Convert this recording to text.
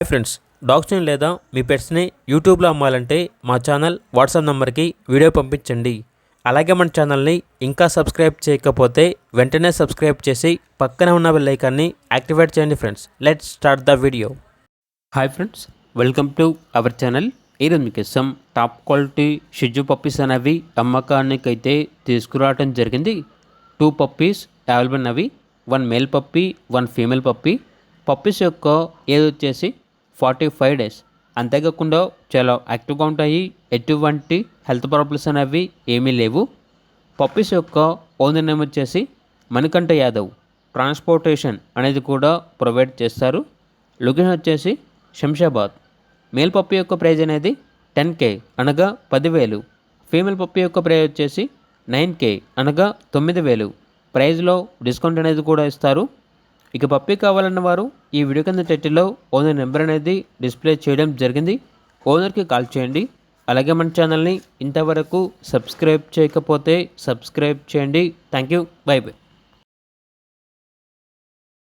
Hi friends, డాగ్స్ని లేదా మీ పెట్స్ని యూట్యూబ్లో అమ్మాలంటే మా ఛానల్ వాట్సాప్ నెంబర్కి వీడియో పంపించండి. అలాగే మన ఛానల్ని ఇంకా సబ్స్క్రైబ్ చేయకపోతే వెంటనే సబ్స్క్రైబ్ చేసి పక్కనే ఉన్న బెల్ ఐకాన్ని యాక్టివేట్ చేయండి. Friends, let's start the video. Hi friends, welcome to our channel. ఈరోజు మీకోసం టాప్ క్వాలిటీ షిజు పప్పీస్ అనేవి అమ్మకానికి అయితే తీసుకురావడం జరిగింది. 2 పప్పీస్ అవైలబుల్ ఉన్నవి. 1 male puppy, 1 female puppy. Puppies యొక్క ఏజ్ వచ్చేసి 45 డేస్. అంతేకాకుండా చాలా యాక్టివ్గా ఉంటాయి. ఎటువంటి హెల్త్ ప్రాబ్లమ్స్ అనేవి ఏమీ లేవు. పప్పీస్ యొక్క ఓనర్ నేమ్ వచ్చేసి మణికంఠ యాదవ్. ట్రాన్స్పోర్టేషన్ అనేది కూడా ప్రొవైడ్ చేస్తారు. లొకేషన్ వచ్చేసి శంషాబాద్. మేల్ పప్పీ యొక్క ప్రైజ్ అనేది 10K అనగా 10,000. ఫీమేల్ పప్పీ యొక్క ప్రైజ్ వచ్చేసి 9K అనగా 9,000. ప్రైజ్లో డిస్కౌంట్ అనేది కూడా ఇస్తారు. ఇక పప్పీ కావాలన్న వారు ఈ వీడియో కింద టైటిల్లో ఓనర్ నెంబర్ అనేది డిస్ప్లే చేయడం జరిగింది. ఓనర్కి కాల్ చేయండి. అలాగే మన ఛానల్ని ఇంతవరకు సబ్స్క్రైబ్ చేయకపోతే సబ్స్క్రైబ్ చేయండి. Thank you. By by.